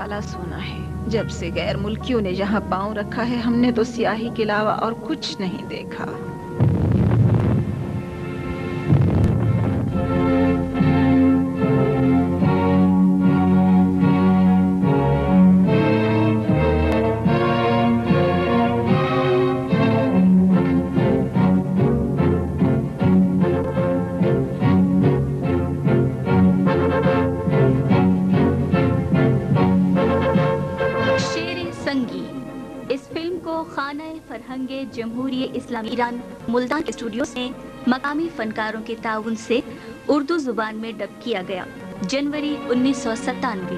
काला सोना है। जब से गैर मुल्कियों ने यहाँ पांव रखा है, हमने तो स्याही के अलावा और कुछ नहीं देखा। इस फिल्म को खाना-ए फरहंगे जमहूरिये इस्लामी ईरान मुल्तान के स्टूडियो से मकामी फनकारों के ताउन से उर्दू जुबान में डब किया गया। जनवरी 1997।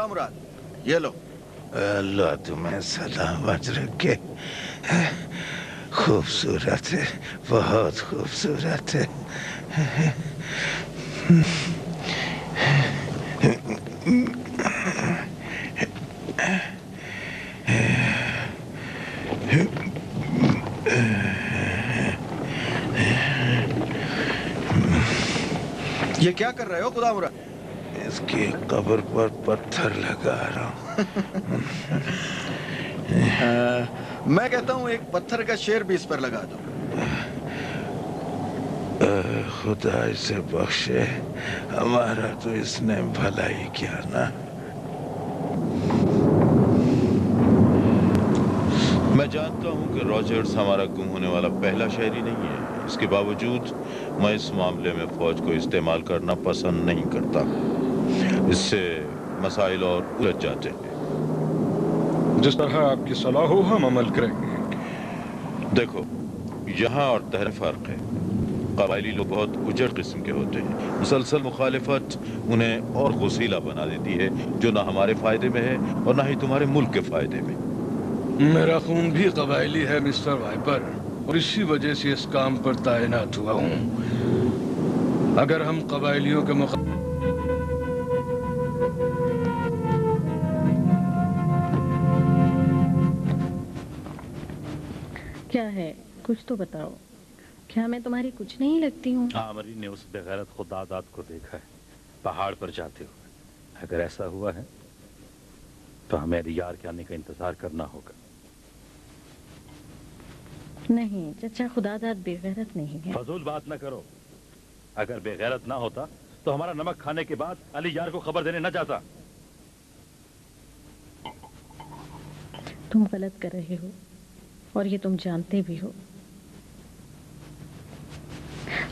मुराद, ये लो। अल्लाह तुम्हें सलामत रखे। खूबसूरत है, बहुत खूबसूरत है। ये क्या कर रहे हो खुदा मुराद? इसकी कब्र पर पत्थर लगा रहा हूँ। मैं कहता हूँ एक पत्थर का शेर भी इस पर लगा दो। खुदा इसे बख्शे, हमारा तो इसने भला ही किया ना। मैं जानता हूँ कि रॉजर्स हमारा गुम होने वाला पहला शहरी नहीं है। इसके बावजूद मैं इस मामले में फौज को इस्तेमाल करना पसंद नहीं करता। इससे मसाइल और उलझ जाते हैं। जिस तरह आपकी सलाह हो हम अमल करेंगे। देखो, यहाँ और तहर फर्क है। कबायली लोग बहुत उजड़ किस्म के होते हैं। मुसलसल मुखालिफत उन्हें और गुस्सीला बना देती है, जो ना हमारे फायदे में है और ना ही तुम्हारे मुल्क के फायदे में। मेरा खून भी कबायली है मिस्टर वाइपर, और इसी वजह से इस काम पर तैनात हुआ हूँ। अगर हम कबायलियों के क्या है, कुछ तो बताओ। क्या मैं तुम्हारी कुछ नहीं लगती हूँ? आमरी ने उस बेगैरत खुदादाद को देखा है पहाड़ पर जाते हुए। अगर ऐसा हुआ है तो हमें यार के आने का इंतजार करना होगा। नहीं चचा, खुदादाद बेगैरत नहीं है। फजूल बात न करो। अगर बेगैरत ना होता तो हमारा नमक खाने के बाद अली यार को खबर देने न जाता। तुम गलत कर रहे हो और ये तुम जानते भी हो।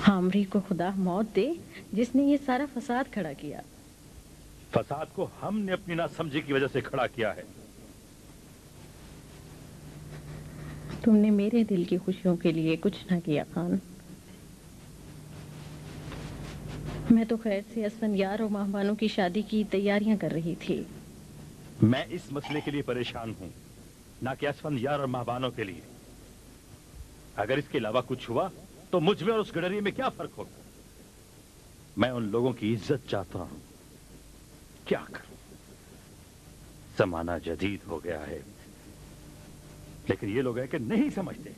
आमरी को खुदा मौत दे जिसने ये सारा फसाद खड़ा किया। फसाद को हमने अपनी नासमझी की वजह से खड़ा किया है। तुमने मेरे दिल की खुशियों के लिए कुछ ना किया खान। मैं तो खैर से असफंयार और महबानों की शादी की तैयारियां कर रही थी। मैं इस मसले के लिए परेशान हूं, ना कि असफंयार और महबानों के लिए। अगर इसके अलावा कुछ हुआ तो मुझ में और उस गडरिये में क्या फर्क होगा? मैं उन लोगों की इज्जत चाहता हूं। क्या करूं? जमाना जदीद हो गया है, लेकिन ये लोग है कि नहीं समझते।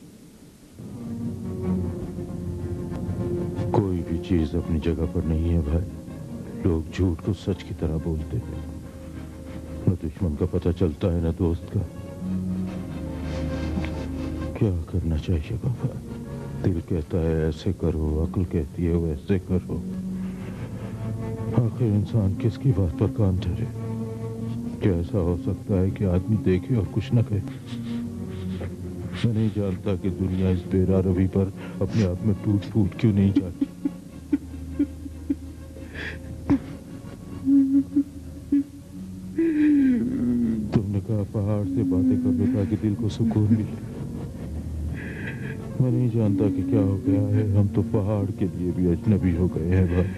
कोई भी चीज अपनी जगह पर नहीं है भाई। लोग झूठ को सच की तरह बोलते हैं। न दुश्मन का पता चलता है न दोस्त का। क्या करना चाहिए बाबा? दिल कहता है ऐसे करो, अक्ल कहती है वैसे करो। आखिर इंसान किसकी बात पर कान धरे? क्या ऐसा हो सकता है कि आदमी देखे और कुछ न कहे? मैं नहीं जानता कि दुनिया इस बेरा रवि पर अपने आप में टूट फूट क्यों नहीं जाती। तुमने कहा पहाड़ से बातें करो ताकि दिल को सुकून मिले। मैं नहीं जानता कि क्या हो गया है। हम तो पहाड़ के लिए भी अजनबी हो गए हैं भाई।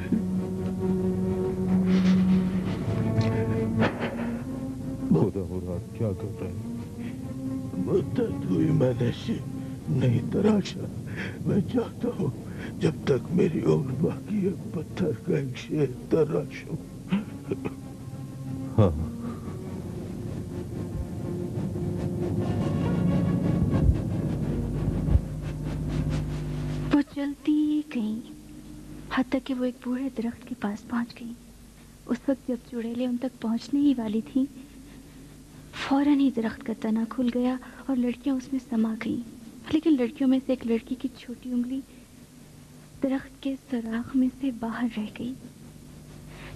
खुदा मुराद क्या कर रहे हैं? मुद्दत हुई मैंने नहीं तराशा। मैं चाहता हूँ जब तक मेरी उम्र बाकी है पत्थर का एक शेर तराशूं। हाँ, वो चलती गई, हद तक कि वो एक बूढ़े दरख्त के पास पहुंच गई। उस वक्त जब चुड़ैलें उन तक पहुंचने ही वाली थी, फौरन ही दरख्त का तना खुल गया और लड़कियां उसमें समा गईं। लेकिन लड़कियों में से एक लड़की की छोटी उंगली दरख्त के सुराख में से बाहर रह गई।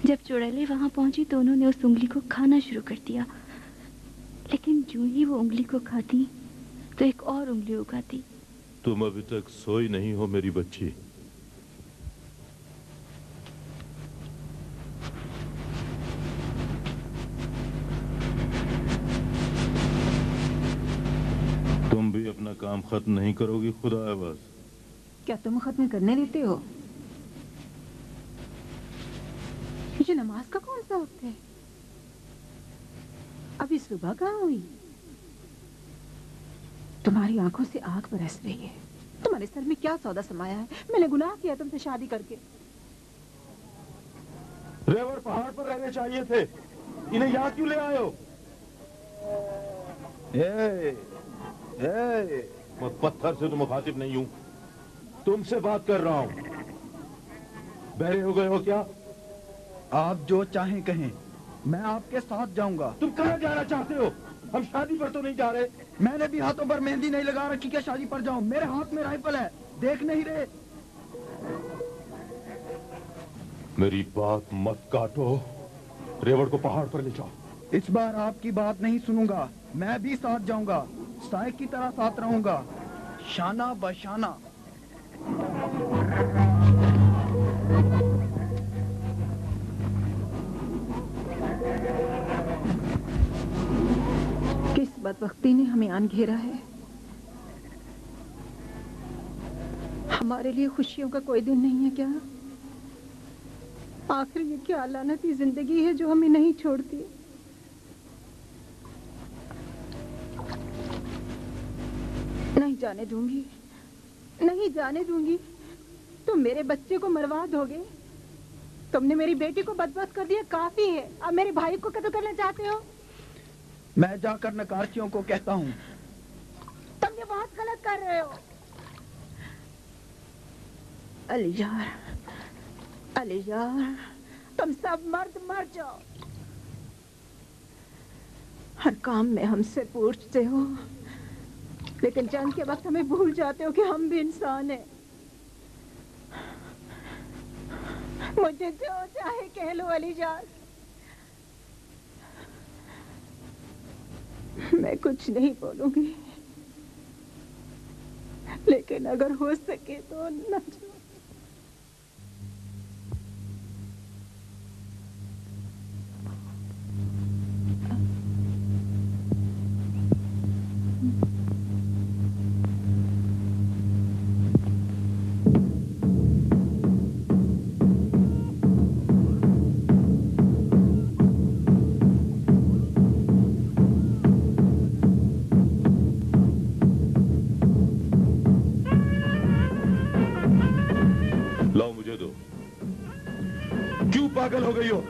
जब चुड़ैलें वहां पहुंची तो उन्होंने उस उंगली को खाना शुरू कर दिया। लेकिन जो ही वो उंगली को खाती तो एक और उंगली उगाती। तुम अभी तक सोई नहीं हो मेरी बच्ची। तुम भी अपना काम खत्म नहीं करोगी खुदा आवाज? क्या तुम खत्म करने देते हो? ये नमाज का कौन सा वक्त है? अभी सुबह कहाँ हुई? तुम्हारी आंखों से आग बरस रही है। तुम्हारे सर में क्या सौदा समाया है? मैंने गुनाह किया तुमसे शादी करके। रेवर पहाड़ पर रहने चाहिए थे। इन्हें यहाँ क्यों ले आए हो? मैं पत्थर से तो मुखातिब नहीं हूं, तुमसे बात कर रहा हूं। बहरे हो गए हो क्या? आप जो चाहें कहें, मैं आपके साथ जाऊंगा। तुम कहां जाना चाहते हो? हम शादी पर तो नहीं जा रहे। मैंने भी हाथों पर मेहंदी नहीं लगा रखी कि शादी पर जाऊं। मेरे हाथ में राइफल है, देख नहीं रहे? मेरी बात मत काटो। रेवड़ को पहाड़ पर ले जाओ। इस बार आपकी बात नहीं सुनूंगा। मैं भी साथ जाऊंगा, साए की तरह साथ रहूंगा, शाना बशाना। किस बदबख्ती ने हमें आन घेरा है। हमारे लिए खुशियों का कोई दिन नहीं है क्या? आखिर ये क्या लानती जिंदगी है जो हमें नहीं छोड़ती। नहीं जाने दूंगी, नहीं जाने दूंगी। तुम मेरे बच्चे को मरवा दोगे। तुमने मेरी बेटी को बर्बाद कर दिया, काफी है। अब मेरे भाई को कत्ल करना चाहते हो? मैं जाकर नकारचियों को कहता हूँ। तुम ये बहुत गलत कर रहे हो। अलीजार, अलीजार, तुम सब मर्द मर जाओ। हर काम में हमसे पूछते हो, लेकिन जंग के वक्त हमें भूल जाते हो कि हम भी इंसान हैं। मुझे जो चाहे कह लो अलीजार, मैं कुछ नहीं बोलूंगी, लेकिन अगर हो सके तो न जाओ। पागल हो गई हो?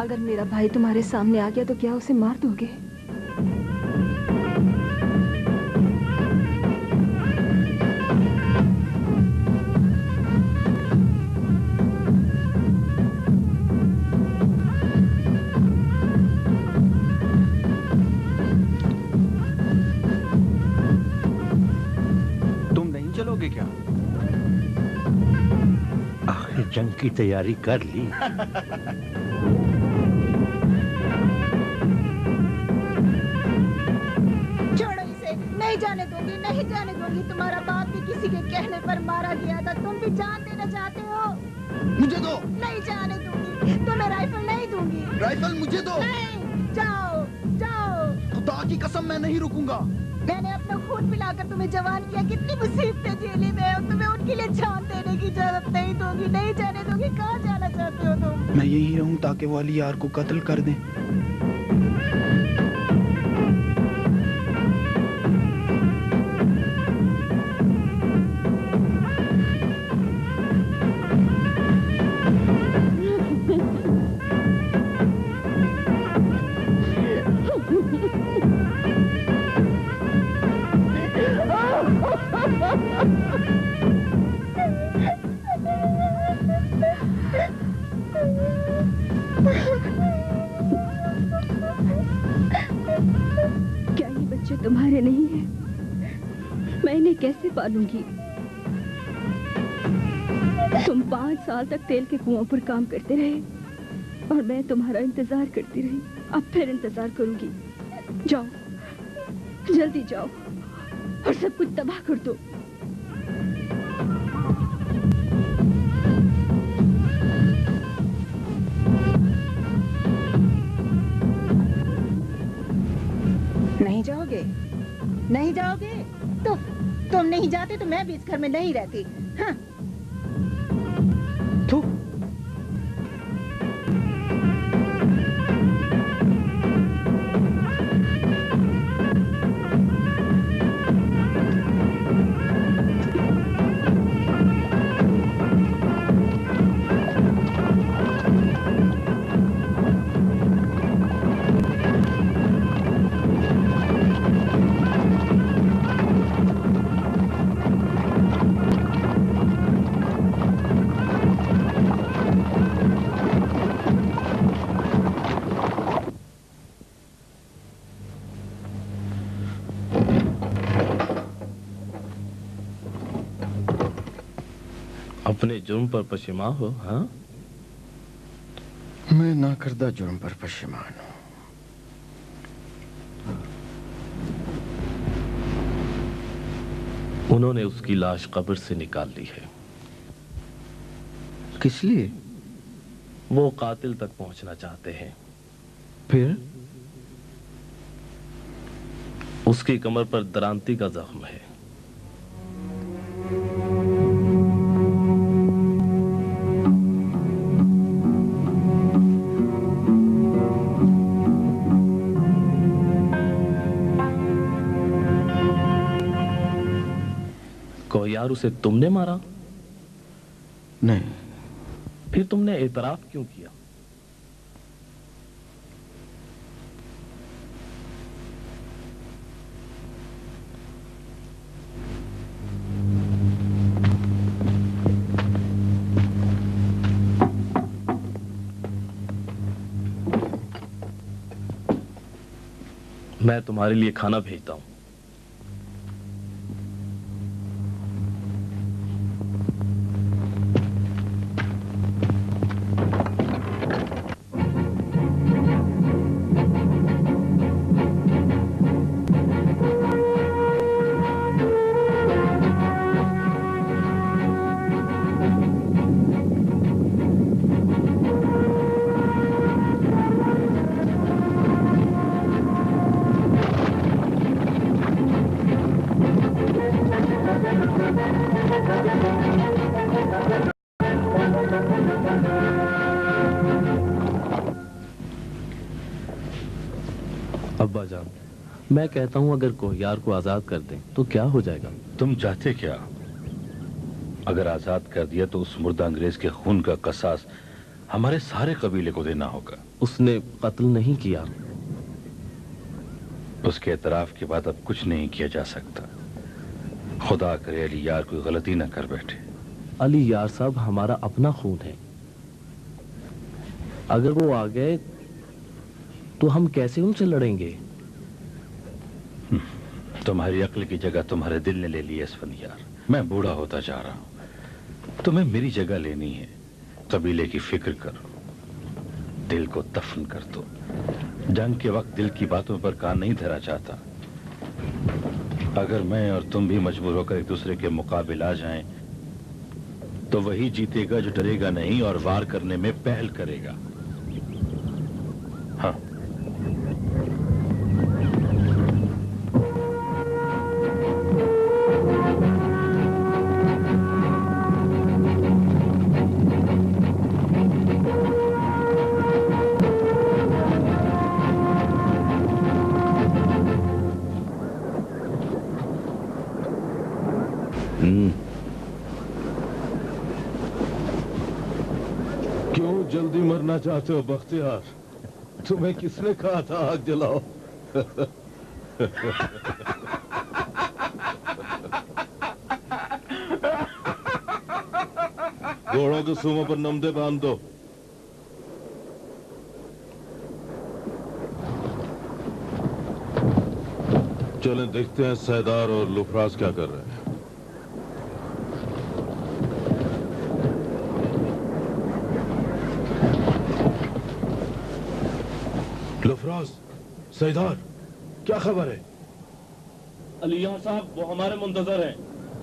अगर मेरा भाई तुम्हारे सामने आ गया तो क्या उसे मार दोगे? तुम नहीं चलोगे क्या? आखिर जंग की तैयारी कर ली। नहीं जाने दूंगी, नहीं जाने दूंगी। तुम्हारा बाप भी किसी के कहने पर मारा गया था, तुम भी जान देना चाहते हो? मुझे दो। नहीं जाने दूंगी, तुम्हें राइफल नहीं दूंगी। राइफल मुझे दो। नहीं, जाओ जाओ। खुदा की कसम मैं नहीं रुकूंगा। मैंने अपना खून पिलाकर तुम्हें जवान किया, कितनी मुसीबतें झेली मैं, और तुम्हें उनके लिए जान देने की इजाजत नहीं दूंगी, नहीं जाने दूंगी। कहाँ जाना चाहते हो तुम? मैं यही रहूं ताकि वो अलीयार को कत्ल कर दें। क्या ये बच्चे तुम्हारे नहीं हैं? मैं इन्हें कैसे पालूंगी? तुम 5 साल तक तेल के कुओं पर काम करते रहे और मैं तुम्हारा इंतजार करती रही। अब फिर इंतजार करूंगी। जाओ, जल्दी जाओ और सब कुछ तबाह कर दो। नहीं जाओगे? नहीं जाओगे? तो तुम नहीं जाते तो मैं भी इस घर में नहीं रहती। हाँ। तो अपने जुर्म पर पशिमा हो? हाँ, मैं नाकर्दा जुर्म पर पशेमान हूं। उन्होंने उसकी लाश कब्र से निकाल ली है। किस लिए? वो कातिल तक पहुंचना चाहते हैं। फिर? उसकी कमर पर दरांती का जख्म है। कोहियार, उसे तुमने मारा? नहीं। फिर तुमने एतराफ क्यों किया? मैं तुम्हारे लिए खाना भेजता हूं। अब्बा जान, मैं कहता हूं अगर कोहियार को आजाद कर दें तो क्या हो जाएगा? तुम चाहते क्या? अगर आजाद कर दिया तो उस मुर्दा अंग्रेज के खून का कसास हमारे सारे कबीले को देना होगा। उसने कत्ल नहीं किया। उसके एतराफ के बाद अब कुछ नहीं किया जा सकता। खुदा करे अली यार कोई गलती ना कर बैठे। अली यार साहब हमारा अपना खून है। अगर वो आ गए तो हम कैसे उनसे लड़ेंगे? तुम्हारी अक्ल की जगह तुम्हारे दिल ने ले ली है यार। मैं बूढ़ा होता जा रहा हूं। तुम्हें मेरी जगह लेनी है। कबीले की फिक्र करो, दिल को दफन कर दो। जंग के वक्त दिल की बातों पर कान नहीं धरा चाहता। अगर मैं और तुम भी मजबूर होकर एक दूसरे के मुकाबिल आ जाएं, तो वही जीतेगा जो डरेगा नहीं और वार करने में पहल करेगा। हाँ, क्यों जल्दी मरना चाहते हो बख्तियार? तुम्हें किसने कहा था आग जलाओ? घोड़ों के सूमों पर नमदे बांध दो। चलें देखते हैं सैदार और लुफराज क्या कर रहे हैं। लुफराज, सैदार, क्या खबर है? अली यार साहब वो हमारे मुंतजर हैं।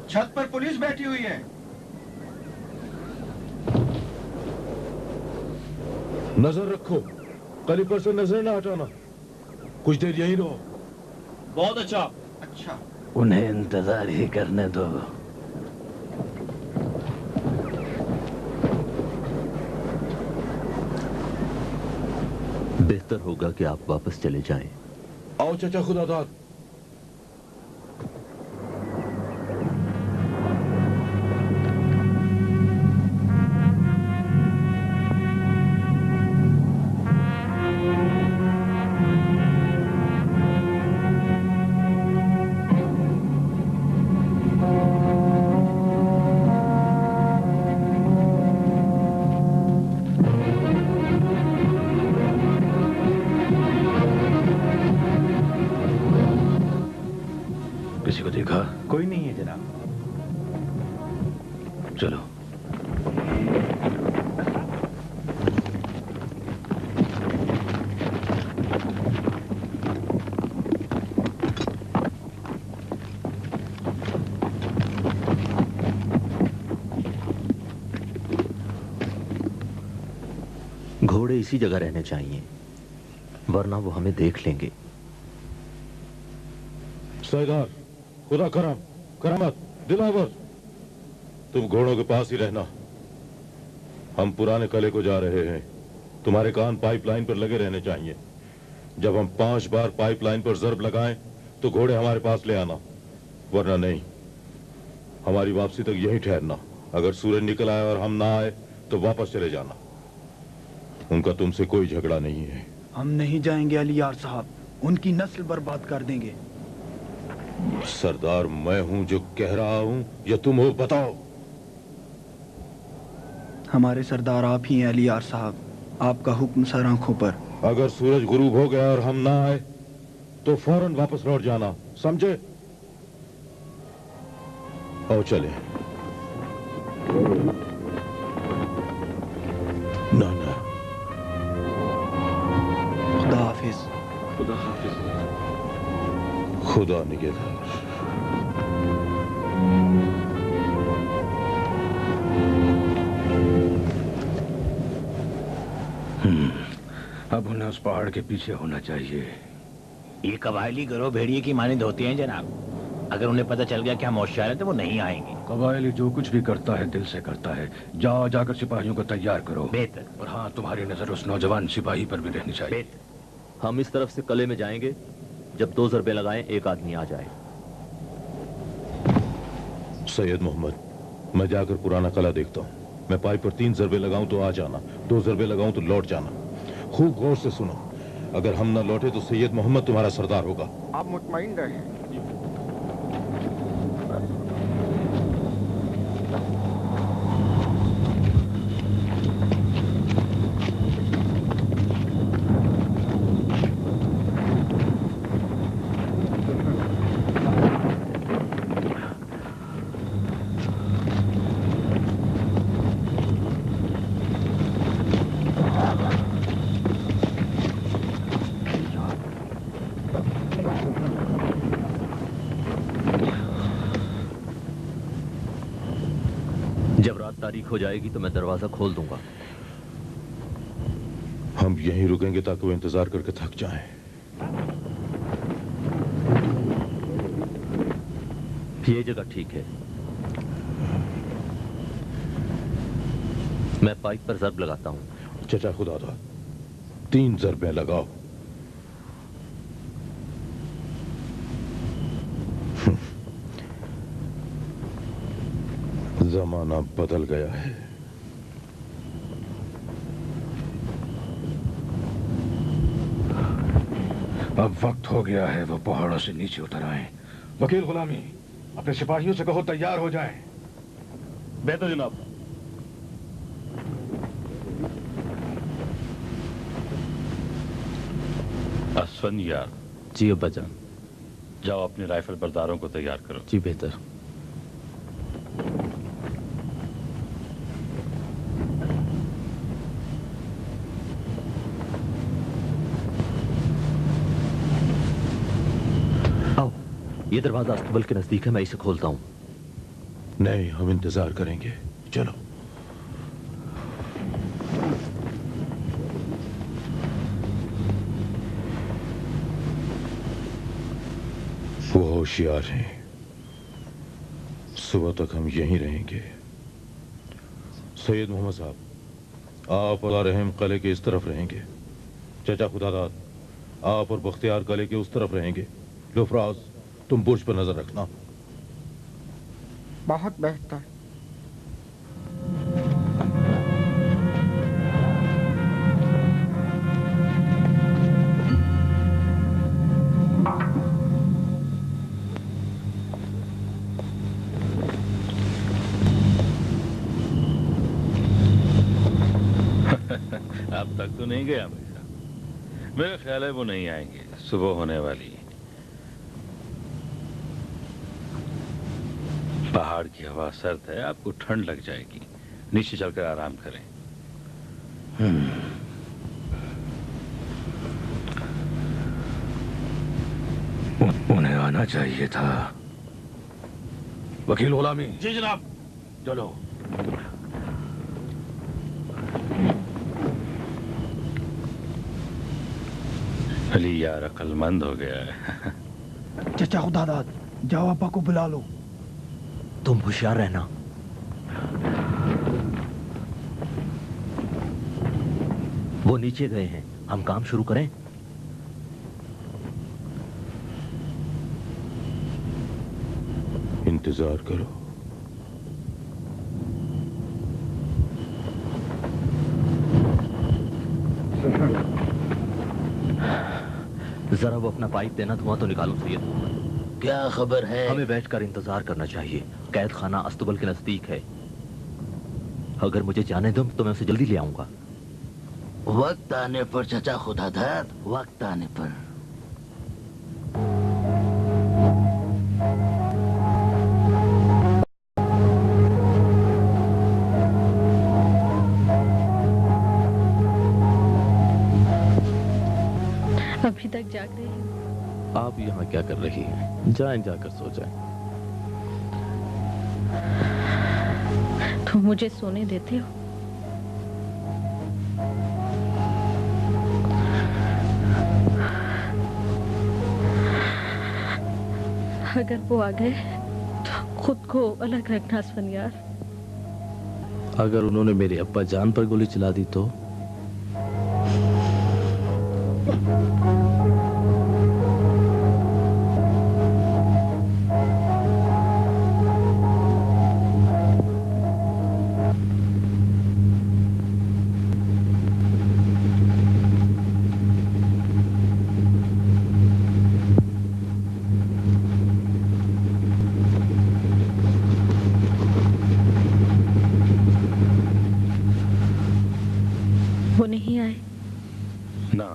छत पर पुलिस बैठी हुई है। नजर रखो, करीब पर से नजर ना हटाना। कुछ देर यहीं रहो। बहुत अच्छा। अच्छा, उन्हें इंतजार ही करने दो। बेहतर होगा कि आप वापस चले जाएं। आओ चाचा खुदादाद। किसी को देखा? कोई नहीं है जनाब। चलो। घोड़े इसी जगह रहने चाहिए, वरना वो हमें देख लेंगे। सरदार, खुदा करम, करामत, दिलावर, तुम घोड़ों के पास ही रहना। हम पुराने किले को जा रहे हैं। तुम्हारे कान पाइपलाइन पर लगे रहने चाहिए। जब हम 5 बार पाइपलाइन पर जर्ब लगाएं तो घोड़े हमारे पास ले आना, वरना नहीं। हमारी वापसी तक यहीं ठहरना। अगर सूरज निकल आए और हम ना आए तो वापस चले जाना। उनका तुमसे कोई झगड़ा नहीं है। हम नहीं जाएंगे अली यार साहब, उनकी नस्ल बर्बाद कर देंगे। सरदार मैं हूं जो कह रहा हूं या तुम हो, बताओ। हमारे सरदार आप ही हैं अली यार साहब, आपका हुक्म सर आंखों पर। अगर सूरज गुरूब हो गया और हम ना आए तो फौरन वापस लौट जाना, समझे? आओ चले। ना ना, खुदा हाफिज। खुदा हाफिज। खुदा निगहदार। अब उन्हें उस पहाड़ के पीछे होना चाहिए। ये कबायली गरोह भेड़िए की मानिंद होते हैं जनाब। अगर उन्हें पता चल गया कि हम होशियार हैं तो वो नहीं आएंगे। कबायली जो कुछ भी करता है दिल से करता है। जाओ, जाकर सिपाहियों को तैयार करो। बेहतर। और हाँ, तुम्हारी नजर उस नौजवान सिपाही पर भी रहनी चाहिए। बेहतर। हम इस तरफ से किले में जाएंगे। जब 2 ज़रबे लगाएं, एक आदमी आ जाए। सैयद मोहम्मद, मैं जाकर पुराना किला देखता हूँ। मैं पाइप पर 3 ज़रबे लगाऊं तो आ जाना, 2 ज़रबे लगाऊं तो लौट जाना। खूब गौर से सुनो। अगर हम ना लौटे तो सैयद मोहम्मद तुम्हारा सरदार होगा। आप मुतमईन रहे। जब रात तारीख हो जाएगी तो मैं दरवाजा खोल दूंगा। हम यहीं रुकेंगे ताकि वो इंतजार करके थक जाएं। ये जगह ठीक है। मैं पाइप पर जर्ब लगाता हूं। चचा खुदा था, 3 ज़रबे लगाओ। जमाना बदल गया है। अब वक्त हो गया है वो पहाड़ों से नीचे उतर आए। वकील गुलामी, अपने सिपाहियों से कहो तैयार हो जाएं। बेहतर जनाब। असफंदियार। जी अब्बा जान। जाओ अपने राइफल बरदारों को तैयार करो। जी बेहतर। ये दरवाजा अस्तबल के नजदीक है, मैं इसे खोलता हूं। नहीं, हम इंतजार करेंगे। चलो। वो होशियार हैं। सुबह तक हम यहीं रहेंगे। सैयद मोहम्मद साहब, आप अल्लाह रहम किले के इस तरफ रहेंगे। चचा खुदादाद, आप और बख्तियार किले के उस तरफ रहेंगे। लुफराज, तुम बुर्ज पर नजर रखना। बहुत बेहतर। अब तक तो नहीं गया भाई साहब। मेरा ख्याल है वो नहीं आएंगे। सुबह होने वाली है। पहाड़ की हवा सर्द है, आपको ठंड लग जाएगी। नीचे चलकर आराम करें। उन्हें आना चाहिए था। वकील गुलामी। जी जनाब। चलो। अली यार अक्लमंद हो गया है। चचा खुदादाद, जाओ आपा को बुला लो। तुम होशियार रहना। वो नीचे गए हैं, हम काम शुरू करें। इंतजार करो। जरा वो अपना पाइप देना, धुआं तो निकालो सैयद। क्या खबर है? हमें बैठकर इंतजार करना चाहिए। कैद खाना अस्तबल के नजदीक है। अगर मुझे जाने दो तो मैं उसे जल्दी ले आऊंगा। वक्त आने पर चचा खुदादाद, वक्त आने पर। अभी तक जाग रहे हैं? आप यहाँ क्या कर रही हैं? जाएं, जाकर सो जाएं। तुम मुझे सोने देते हो? अगर वो आ गए तो खुद को अलग रखना असफंयार। अगर उन्होंने मेरे अब्बा जान पर गोली चला दी तो? वो नहीं आए? ना।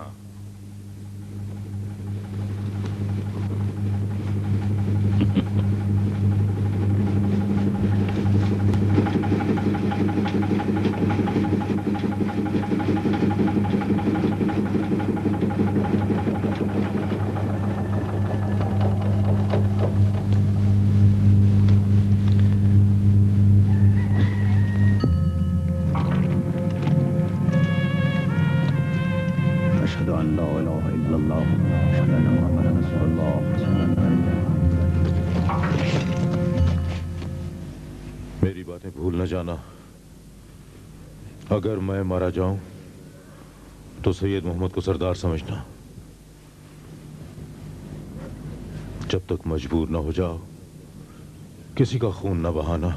अशहदु अन ला इलाहा इल्लल्लाह अशहदु अन्ना मुहम्मदन रसूलुल्लाह। मेरी बातें भूल न जाना। अगर मैं मारा जाऊं तो सैयद मोहम्मद को सरदार समझना। जब तक मजबूर न हो जाओ, किसी का खून न बहाना।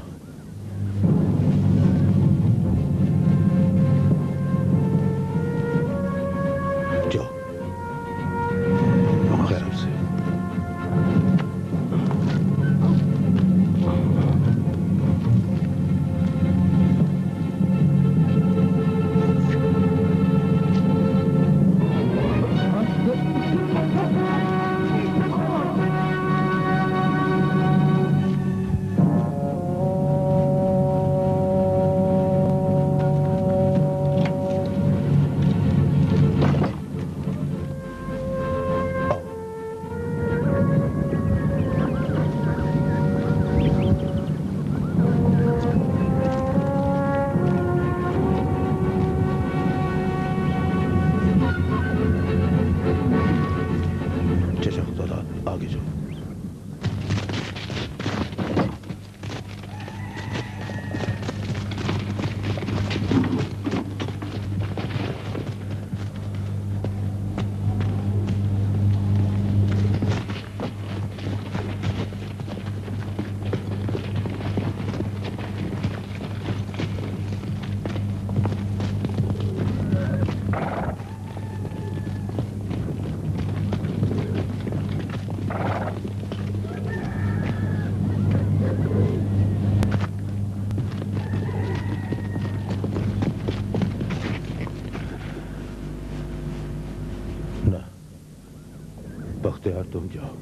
बख्तियार तुम जाओ।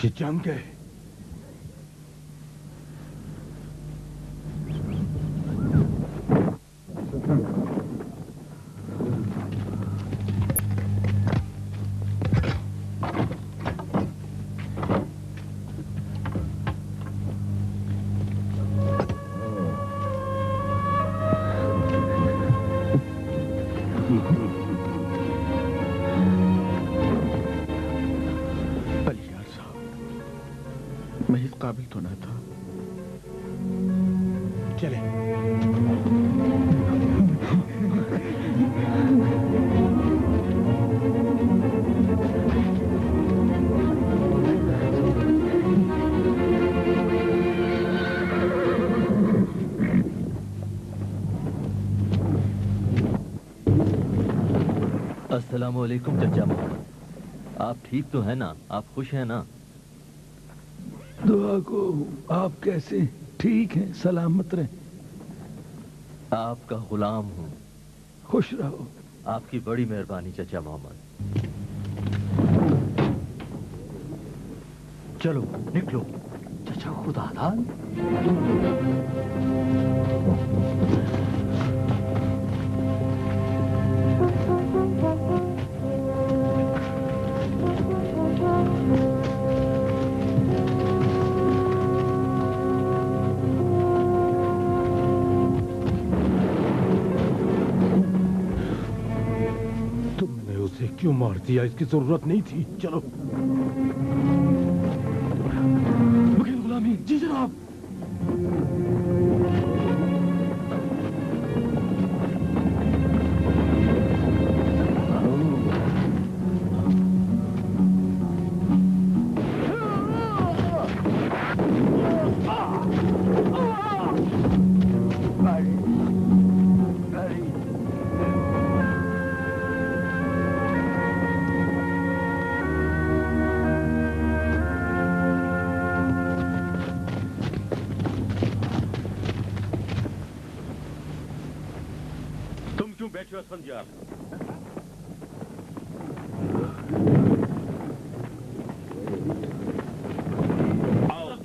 ये जम गए। मैं इस काबिल तो ना था। चले। अस्सलामुअलैकुम चचा मोहम्मद, आप ठीक तो हैं ना? आप खुश हैं ना? दुआ को आप कैसे? ठीक हैं, सलामत रहें। आपका गुलाम हूँ। खुश रहो। आपकी बड़ी मेहरबानी चचा मोहम्मद। चलो निकलो। चचा खुदा दान। क्यों मार दिया? इसकी जरूरत नहीं थी। चलो। वकील गुलामी। जी जनाब।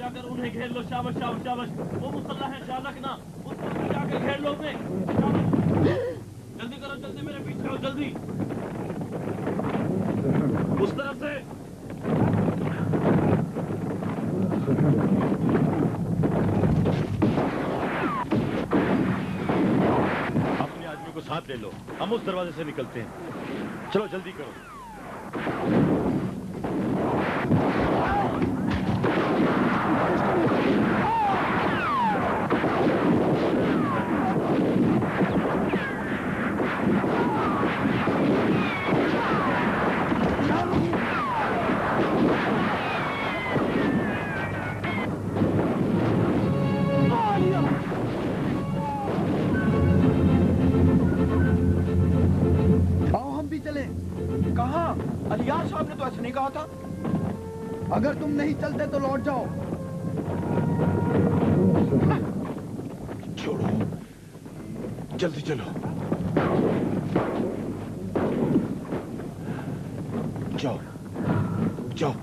जाकर उन्हें घेर लो। शाबाश शाबाश शाबाश। वो मुसल्ला है, ख्याल रखना। उस पर जाकर घेर लो उन्हें। जल्दी करो, जल्दी मेरे पीछे आओ, जल्दी। उस तरफ से। अपने आदमी को साथ ले लो, हम उस दरवाजे से निकलते हैं। चलो जल्दी करो। अलियार साहब ने तो ऐसा नहीं कहा था। अगर तुम नहीं चलते तो लौट जाओ। छोड़ो, जल्दी चलो। जाओ जाओ,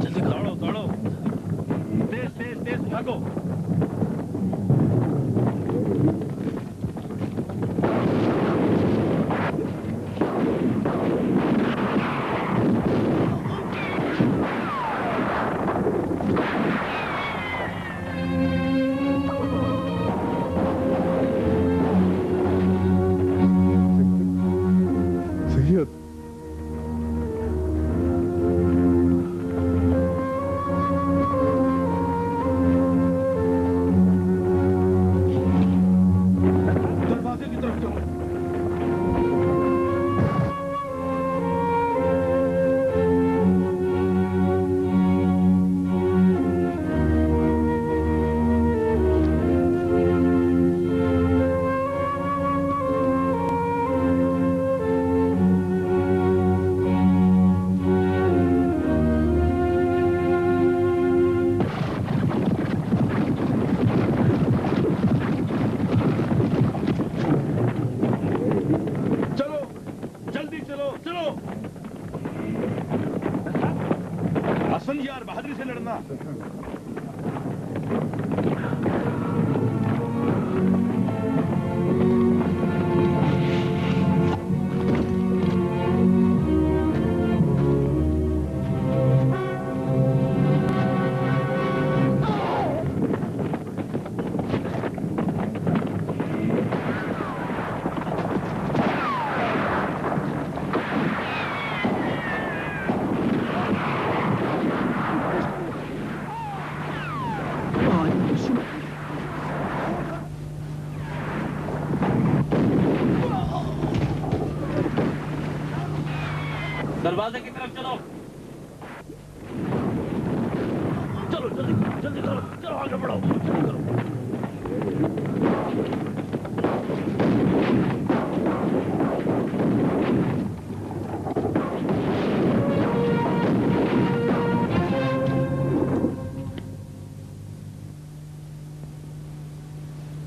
जल्दी दौड़ो दौड़ो, तेज तेज तेज भागो। ना। दरवाजे की तरफ चलो। चलो जल्दी जल्दी करो, चलो आगे बढ़ो, जल्दी करो।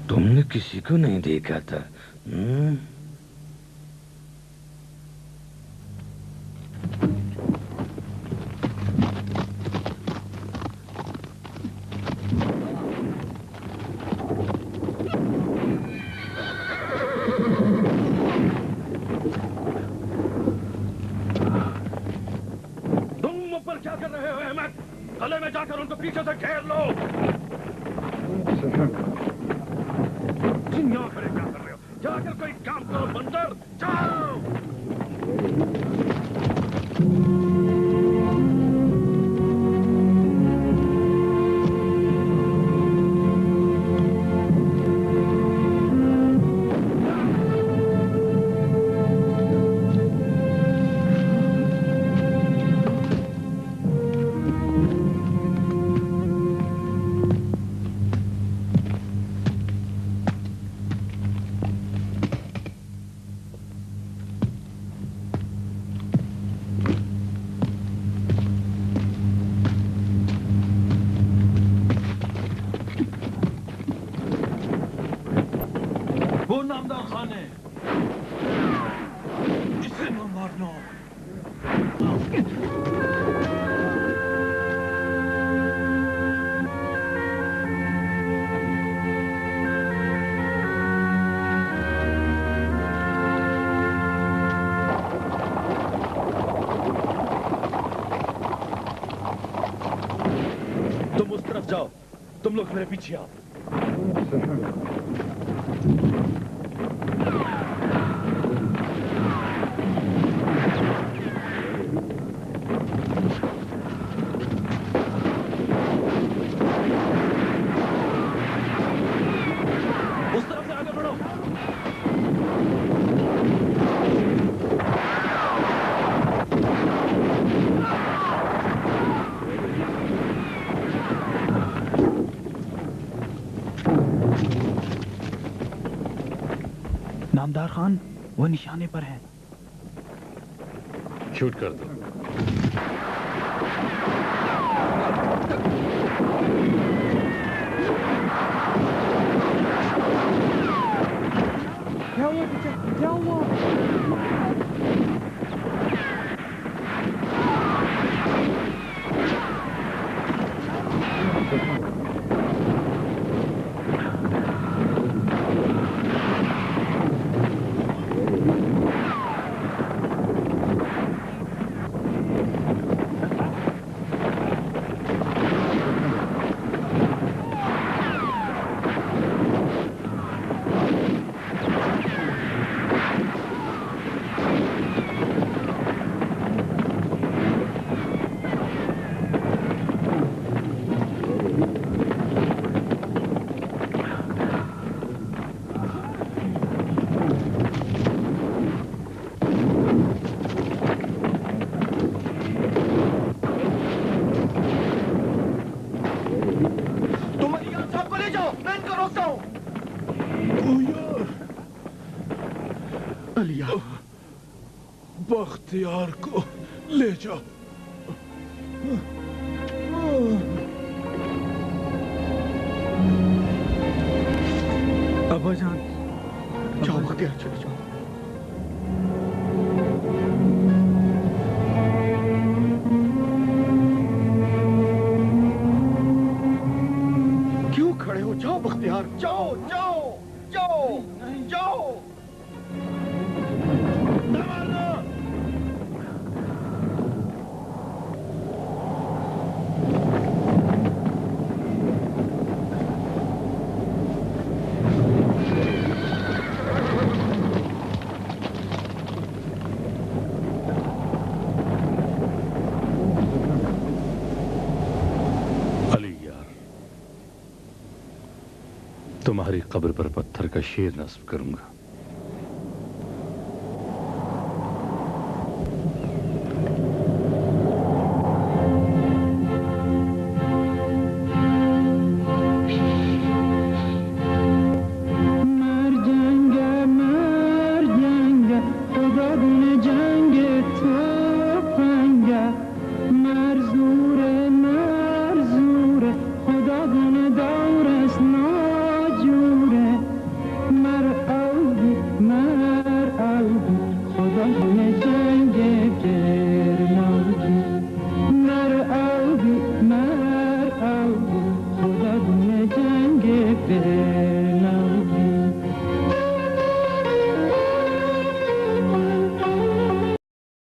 तुमने किसी को नहीं देखा था? गले में जाकर उनको पीछे से घेर लो। यहाँ खड़े क्या कर रहे हो? जाकर कोई काम करो बंदर, जाओ। वो नामदार खान है, इसे न मारना। तुम उस तरफ जाओ, तुम लोग मेरे पीछे आओ। उस तरफ से आगे बढ़ो। नामदार खान वो निशाने पर है। शूट कर दो। क्या हुआ पीछे? क्या हुआ? अलिया, बख्तियार को ले जाओ। अब्बाजान, जाओ बख्तियार चले जाओ। तुम्हारी कब्र पर पत्थर का शेर नस्ब करूंगा। Yeah.